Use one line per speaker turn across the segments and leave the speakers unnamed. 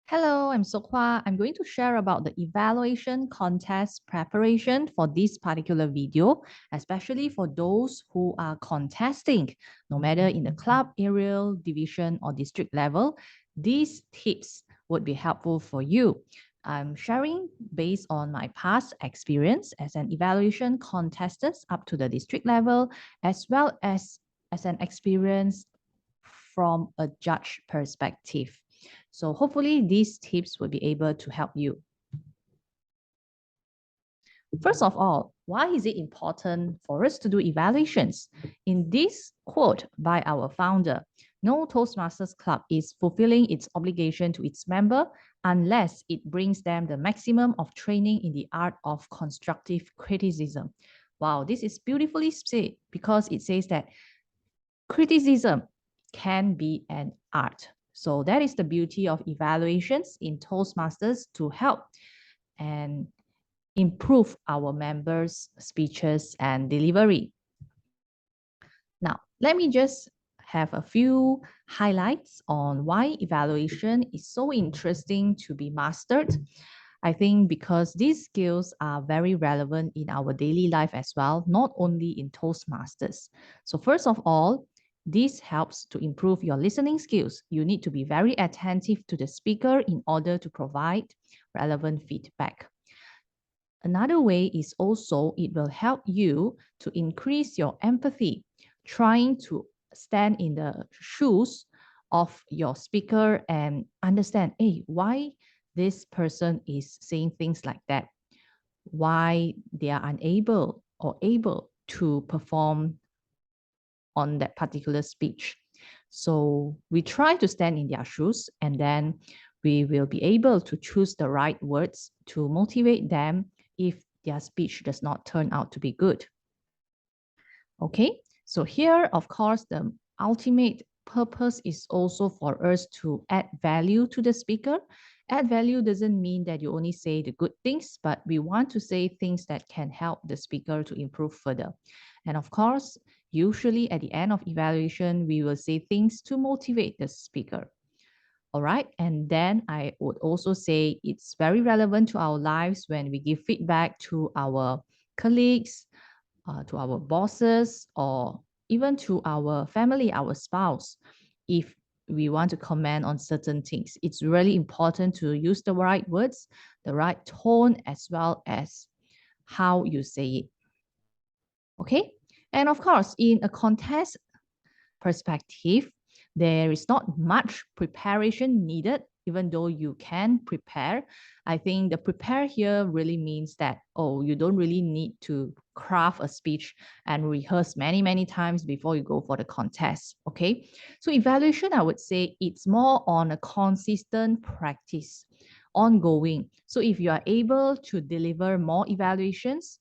Hello, I'm Sokhwa. I'm going to share about the evaluation contest preparation for this particular video, especially for those who are contesting, no matter in the club, aerial, division, or district level. These tips would be helpful for you. I'm sharing based on my past experience as an evaluation contestant up to the district level, as well as an experience from a judge perspective. So hopefully these tips will be able to help you. First of all, why is it important for us to do evaluations? In this quote by our founder, no Toastmasters club is fulfilling its obligation to its member unless it brings them the maximum of training in the art of constructive criticism. Wow, this is beautifully said because it says that criticism can be an art. So that is the beauty of evaluations in Toastmasters to help and improve our members' speeches and delivery. Now, let me just have a few highlights on why evaluation is so interesting to be mastered. I think because these skills are very relevant in our daily life as well, not only in Toastmasters. So first of all, this helps to improve your listening skills. You need to be very attentive to the speaker in order to provide relevant feedback. Another way is also it will help you to increase your empathy, trying to stand in the shoes of your speaker and understand, hey, why this person is saying things like that, why they are unable or able to perform on that particular speech. So we try to stand in their shoes and then we will be able to choose the right words to motivate them if their speech does not turn out to be good. Okay, so here, of course, the ultimate purpose is also for us to add value to the speaker. Add value doesn't mean that you only say the good things, but we want to say things that can help the speaker to improve further. And of course, usually at the end of evaluation, we will say things to motivate the speaker. All right. And then I would also say it's very relevant to our lives when we give feedback to our colleagues, to our bosses, or even to our family, our spouse. If we want to comment on certain things, it's really important to use the right words, the right tone, as well as how you say it. Okay. And of course, in a contest perspective, there is not much preparation needed, even though you can prepare. I think the prepare here really means that, oh, you don't really need to craft a speech and rehearse many, many times before you go for the contest. Okay. So evaluation, I would say it's more on a consistent practice, ongoing. So if you are able to deliver more evaluations,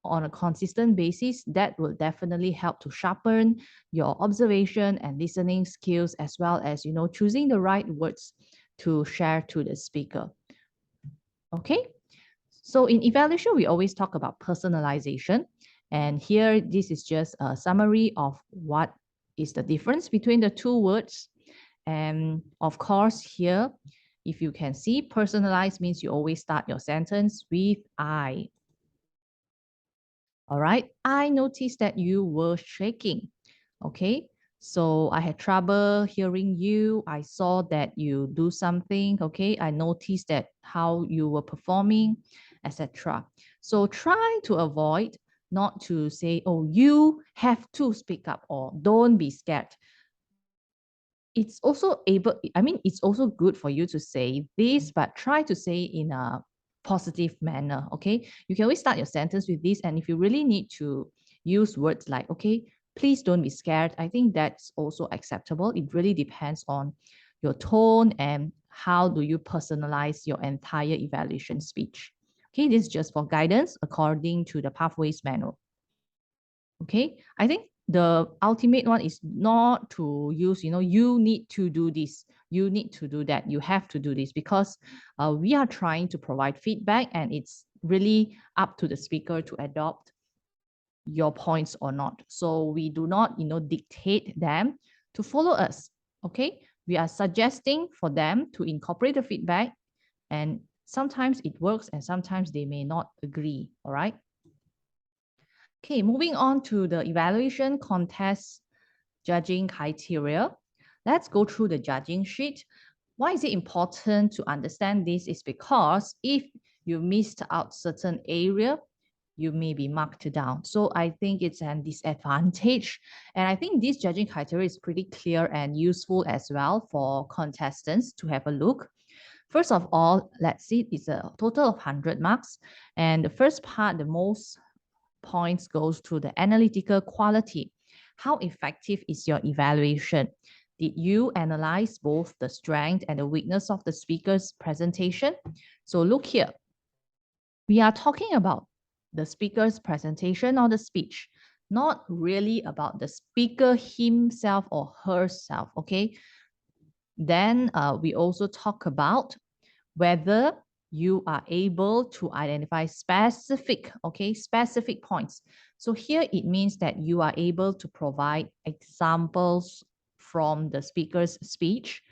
on a consistent basis, that will definitely help to sharpen your observation and listening skills, as well as, choosing the right words to share to the speaker. Okay. So in evaluation, we always talk about personalization. And here, this is just a summary of what is the difference between the two words. And of course, here, if you can see, personalized means you always start your sentence with I. All right. I noticed that you were shaking. Okay. So I had trouble hearing you. I saw that you do something. Okay. I noticed that how you were performing, etc. So try to avoid not to say, oh, you have to speak up or don't be scared. It's also it's also good for you to say this, but try to say in a positive manner. Okay. You can always start your sentence with this. And if you really need to use words like, okay, please don't be scared, I think that's also acceptable. It really depends on your tone and how do you personalize your entire evaluation speech. Okay. This is just for guidance according to the Pathways Manual. Okay. I think the ultimate one is not to use, you need to do this, you need to do that, you have to do this, because we are trying to provide feedback and it's really up to the speaker to adopt your points or not. So we do not, dictate them to follow us. Okay. We are suggesting for them to incorporate the feedback, and sometimes it works and sometimes they may not agree, all right? Okay, moving on to the evaluation contest judging criteria. Let's go through the judging sheet. Why is it important to understand this? Is because if you missed out certain area, you may be marked down. So I think it's an disadvantage. And I think this judging criteria is pretty clear and useful as well for contestants to have a look. First of all, let's see, it's a total of 100 marks. And the first part, the most points goes to the analytical quality. How effective is your evaluation? Did you analyze both the strength and the weakness of the speaker's presentation? So look here. We are talking about the speaker's presentation or the speech, not really about the speaker himself or herself, okay? Then we also talk about whether you are able to identify specific points. So here it means that you are able to provide examples from the speaker's speech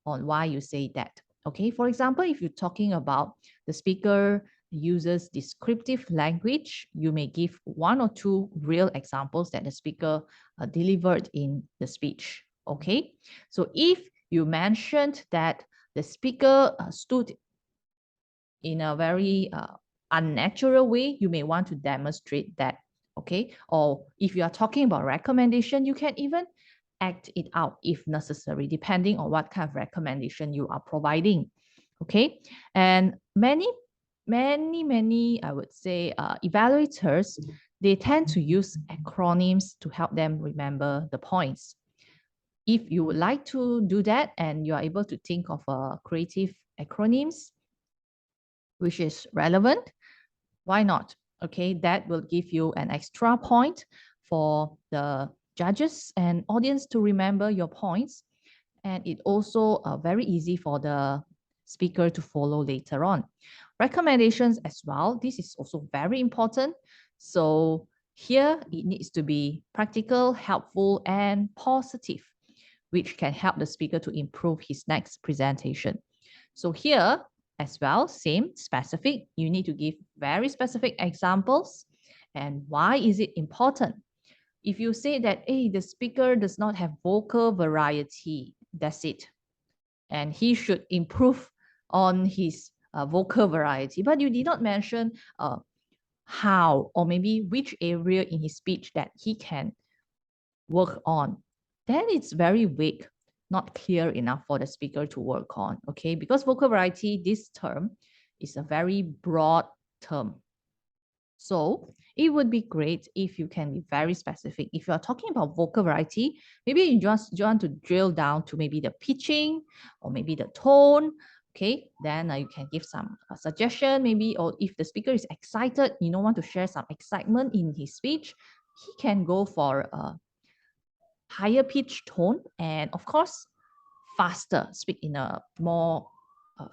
on why you say that. Okay, for example, if you're talking about the speaker uses descriptive language, you may give one or two real examples that the speaker delivered in the speech. Okay, so if you mentioned that the speaker stood in a very unnatural way, you may want to demonstrate that. Okay, or if you are talking about recommendation, you can even act it out if necessary, depending on what kind of recommendation you are providing. Okay, and many, I would say, evaluators, they tend to use acronyms to help them remember the points. If you would like to do that and you are able to think of creative acronyms, which is relevant, why not? Okay, that will give you an extra point for the judges and audience to remember your points. And it also very easy for the speaker to follow later on. Recommendations as well. This is also very important. So here it needs to be practical, helpful, and positive, which can help the speaker to improve his next presentation. So here as well, same, specific. You need to give very specific examples. And why is it important? If you say that, hey, the speaker does not have vocal variety, that's it. And he should improve on his vocal variety. But you did not mention how or maybe which area in his speech that he can work on. Then it's very vague, not clear enough for the speaker to work on, okay? Because vocal variety, this term is a very broad term. So it would be great if you can be very specific. If you are talking about vocal variety, maybe you just want to drill down to maybe the pitching or maybe the tone, okay? Then you can give some suggestion maybe, or if the speaker is excited, you don't want to share some excitement in his speech, he can go for higher pitch tone, and of course, faster, speak in a more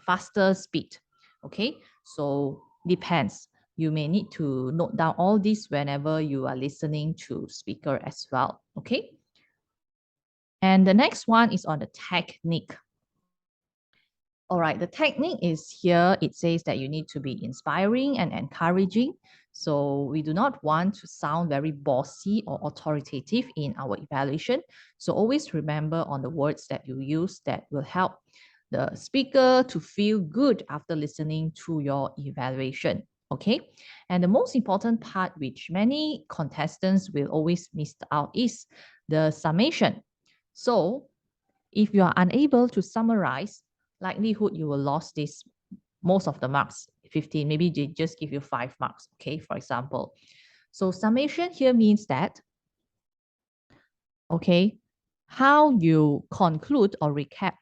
faster speed. Okay, so depends. You may need to note down all this whenever you are listening to speaker as well. Okay. And the next one is on the technique. All right, the technique is here. It says that you need to be inspiring and encouraging. So we do not want to sound very bossy or authoritative in our evaluation. So always remember on the words that you use that will help the speaker to feel good after listening to your evaluation. Okay. And the most important part, which many contestants will always miss out, is the summation. So if you are unable to summarize, likelihood you will lose this most of the marks, 15, maybe they just give you 5 marks, okay, for example. So summation here means that, okay, how you conclude or recap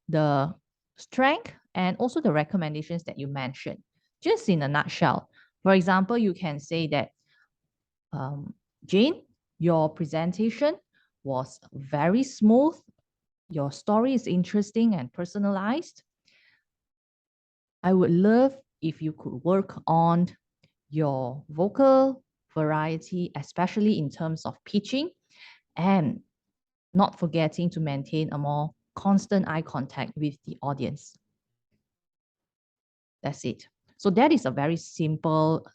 the strength and also the recommendations that you mentioned, just in a nutshell. For example, you can say that, Jane, your presentation was very smooth. Your story is interesting and personalized. I would love if you could work on your vocal variety, especially in terms of pitching, and not forgetting to maintain a more constant eye contact with the audience. That's it. So that is a very simple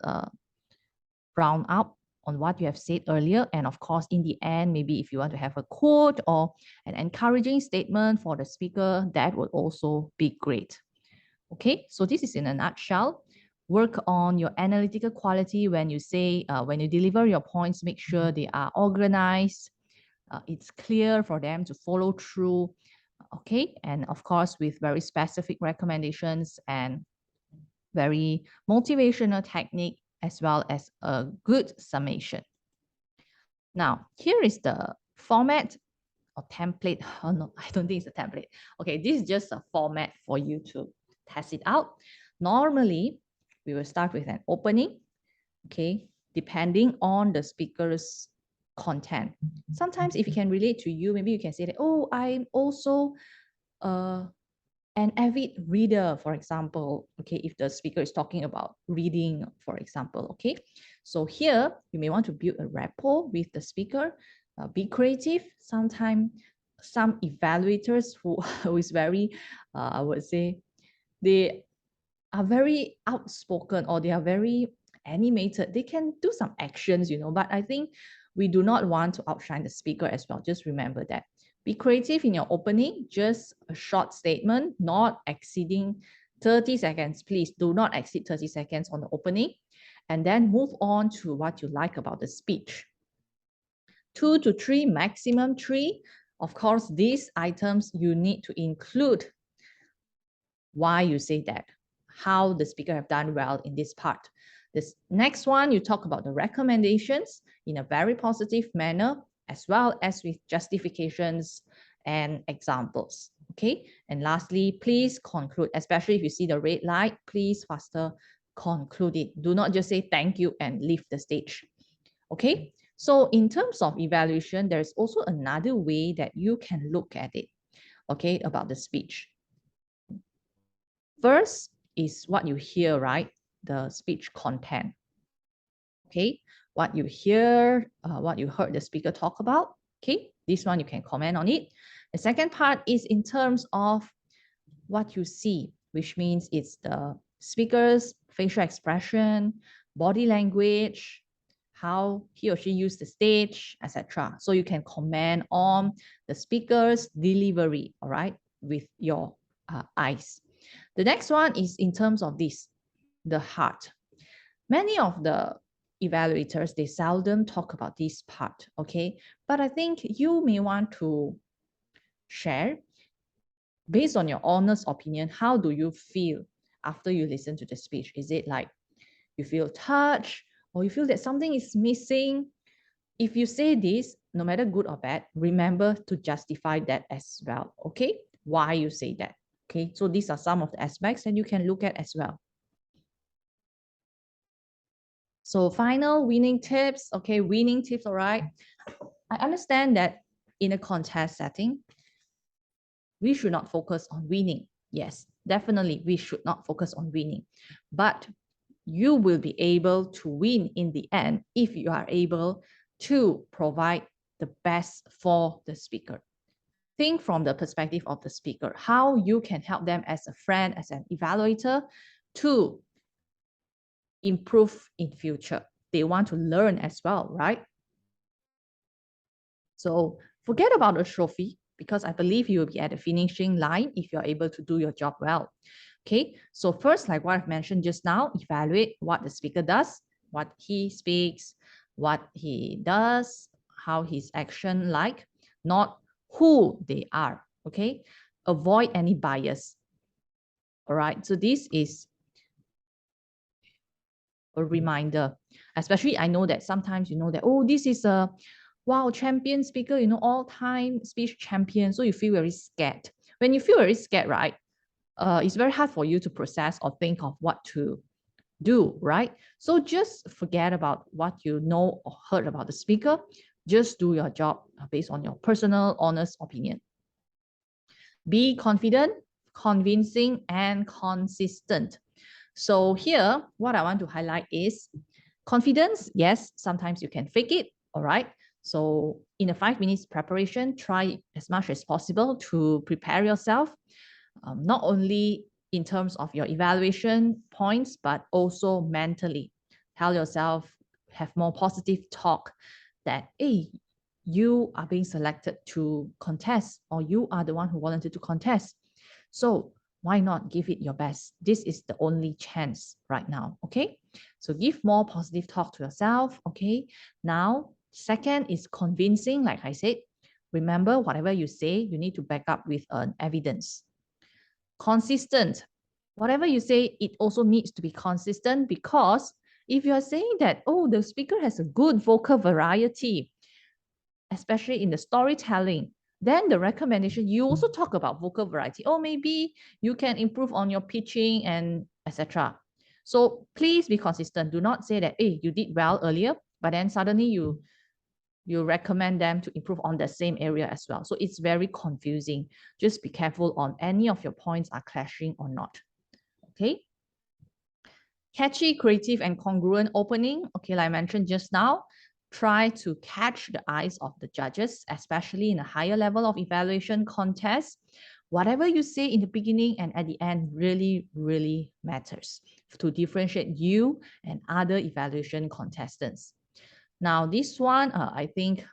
round up on what you have said earlier. And of course, in the end, maybe if you want to have a quote or an encouraging statement for the speaker, that would also be great. Okay, so this is in a nutshell. Work on your analytical quality when you say, when you deliver your points, make sure they are organized. It's clear for them to follow through. Okay, and of course, with very specific recommendations and very motivational technique, as well as a good summation. Now, here is the format or template. Oh no, I don't think it's a template. Okay, this is just a format for you to test it out. Normally, we will start with an opening, okay, depending on the speaker's content. Sometimes if it can relate to you, maybe you can say that, oh, I'm also an avid reader, for example, okay, if the speaker is talking about reading, for example, okay. So here, you may want to build a rapport with the speaker, be creative. Sometimes some evaluators who is very, I would say, they are very outspoken or they are very animated. They can do some actions, you know, but I think we do not want to outshine the speaker as well. Just remember that. Be creative in your opening, just a short statement, not exceeding 30 seconds. Please do not exceed 30 seconds on the opening, and then move on to what you like about the speech. 2 to 3, maximum 3. Of course, these items you need to include why you say that, how the speaker have done well in this part. This next one, you talk about the recommendations in a very positive manner, as well as with justifications and examples. Okay. And lastly, please conclude, especially if you see the red light, please faster conclude it. Do not just say thank you and leave the stage. Okay. So in terms of evaluation, there's also another way that you can look at it, okay, about the speech. First is what you hear, right? The speech content. Okay, what you hear, what you heard the speaker talk about. Okay, this one you can comment on it. The second part is in terms of what you see, which means it's the speaker's facial expression, body language, how he or she used the stage, etc. So you can comment on the speaker's delivery, all right, with your eyes. The next one is in terms of this, the heart. Many of the evaluators, they seldom talk about this part, okay? But I think you may want to share, based on your honest opinion, how do you feel after you listen to the speech? Is it like you feel touched or you feel that something is missing? If you say this, no matter good or bad, remember to justify that as well, okay? Why you say that, okay? So these are some of the aspects that you can look at as well. So final winning tips, okay, winning tips, all right? I understand that in a contest setting, we should not focus on winning. Yes, definitely we should not focus on winning, but you will be able to win in the end if you are able to provide the best for the speaker. Think from the perspective of the speaker, how you can help them as a friend, as an evaluator to improve in future. They want to learn as well, right? So forget about the trophy, because I believe you will be at the finishing line if you're able to do your job well. Okay, so first, like what I've mentioned just now, evaluate what the speaker does, what he speaks, what he does, how his action like, not who they are, okay? Avoid any bias. All right, so this is a reminder, especially I know that sometimes you know that, oh, this is a wow champion speaker, you know, all-time speech champion, so you feel very scared. When you feel very scared, right, it's very hard for you to process or think of what to do, right? So just forget about what you know or heard about the speaker. Just do your job based on your personal, honest opinion. Be confident, convincing, and consistent. So here, what I want to highlight is confidence. Yes, sometimes you can fake it, all right? So in a 5 minutes preparation, try as much as possible to prepare yourself, not only in terms of your evaluation points, but also mentally. Tell yourself, have more positive talk that, hey, you are being selected to contest, or you are the one who volunteered to contest. So why not give it your best? This is the only chance right now, okay? So give more positive talk to yourself, okay? Now, second is convincing, like I said. Remember, whatever you say, you need to back up with an evidence. Consistent. Whatever you say, it also needs to be consistent, because if you are saying that, oh, the speaker has a good vocal variety, especially in the storytelling, then the recommendation, you also talk about vocal variety. Oh, maybe you can improve on your pitching and etc. So please be consistent. Do not say that, hey, you did well earlier, but then suddenly you recommend them to improve on the same area as well. So it's very confusing. Just be careful on any of your points are clashing or not. Okay. Catchy, creative, and congruent opening. Okay, like I mentioned just now, try to catch the eyes of the judges, especially in a higher level of evaluation contest. Whatever you say in the beginning and at the end really, really matters to differentiate you and other evaluation contestants. Now, this one, I think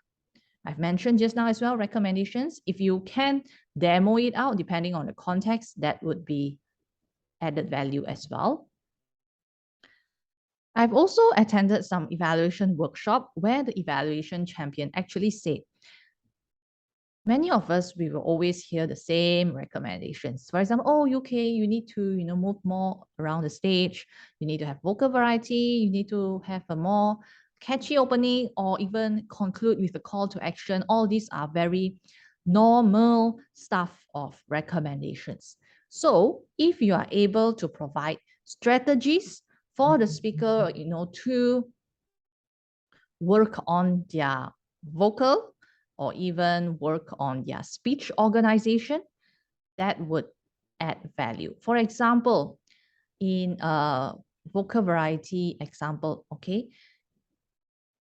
I've mentioned just now as well, recommendations. If you can demo it out, depending on the context, that would be added value as well. I've also attended some evaluation workshop where the evaluation champion actually said, many of us, we will always hear the same recommendations. For example, oh, okay, you need to, move more around the stage. You need to have vocal variety. You need to have a more catchy opening, or even conclude with a call to action. All these are very normal stuff of recommendations. So if you are able to provide strategies for the speaker, to work on their vocal or even work on their speech organization, that would add value. For example, in a vocal variety example, okay,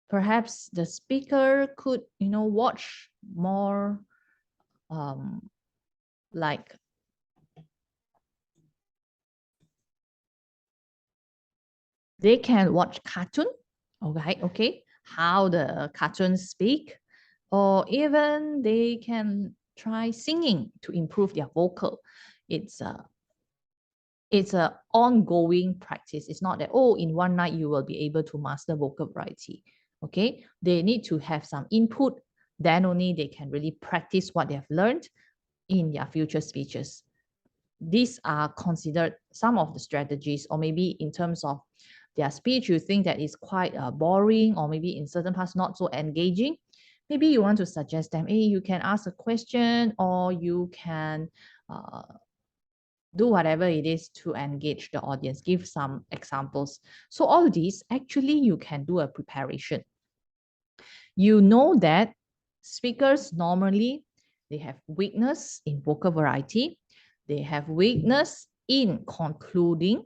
perhaps the speaker could, watch more like they can watch cartoon, okay, how the cartoons speak, or even they can try singing to improve their vocal. It's a ongoing practice. It's not that, oh, in one night you will be able to master vocal variety. Okay, they need to have some input, then only they can really practice what they have learned in their future speeches. These are considered some of the strategies, or maybe in terms of their speech, you think that is quite boring, or maybe in certain parts not so engaging. Maybe you want to suggest them, hey, you can ask a question, or you can do whatever it is to engage the audience, give some examples. So all these, actually, you can do a preparation. You know that speakers normally, they have weakness in vocal variety. They have weakness in concluding.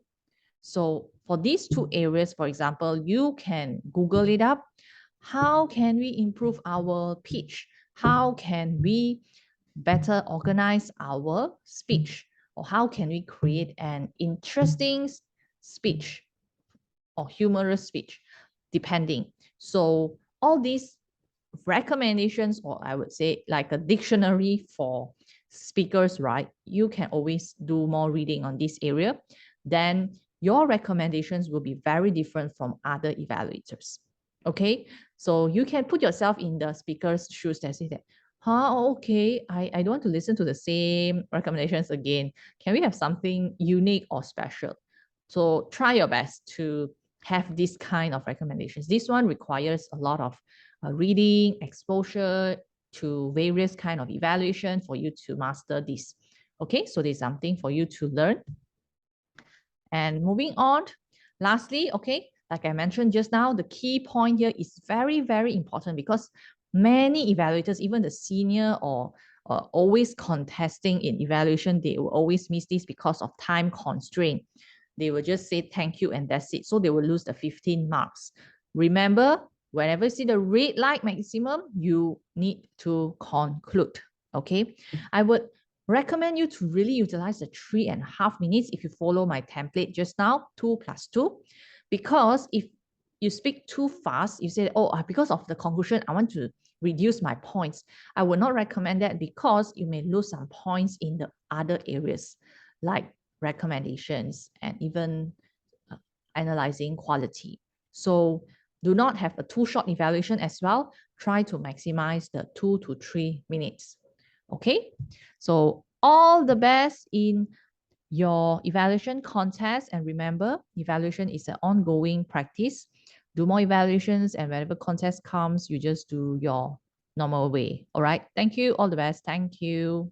So for these two areas, for example, you can Google it up. How can we improve our pitch? How can we better organize our speech? Or how can we create an interesting speech or humorous speech, depending. So all these recommendations, or I would say like a dictionary for speakers, right? You can always do more reading on this area. Then your recommendations will be very different from other evaluators. Okay, so you can put yourself in the speaker's shoes and say that, okay, I don't want to listen to the same recommendations again. Can we have something unique or special? So try your best to have this kind of recommendations. This one requires a lot of reading, exposure to various kind of evaluation for you to master this. Okay, so there's something for you to learn. And moving on, lastly, okay, like I mentioned just now, the key point here is very, very important, because many evaluators, even the senior or always contesting in evaluation, they will always miss this because of time constraint. They will just say thank you and that's it. So they will lose the 15 marks. Remember, Whenever you see the red light maximum, you need to conclude. Okay. I would recommend you to really utilize the 3.5 minutes if you follow my template just now, 2 + 2. Because if you speak too fast, you say, oh, because of the conclusion, I want to reduce my points. I would not recommend that because you may lose some points in the other areas like recommendations and even analyzing quality. So do not have a too short evaluation as well. Try to maximize the 2 to 3 minutes. Okay, so all the best in your evaluation contest. And remember, evaluation is an ongoing practice. Do more evaluations, and whenever contest comes, you just do your normal way. All right. Thank you. All the best. Thank you.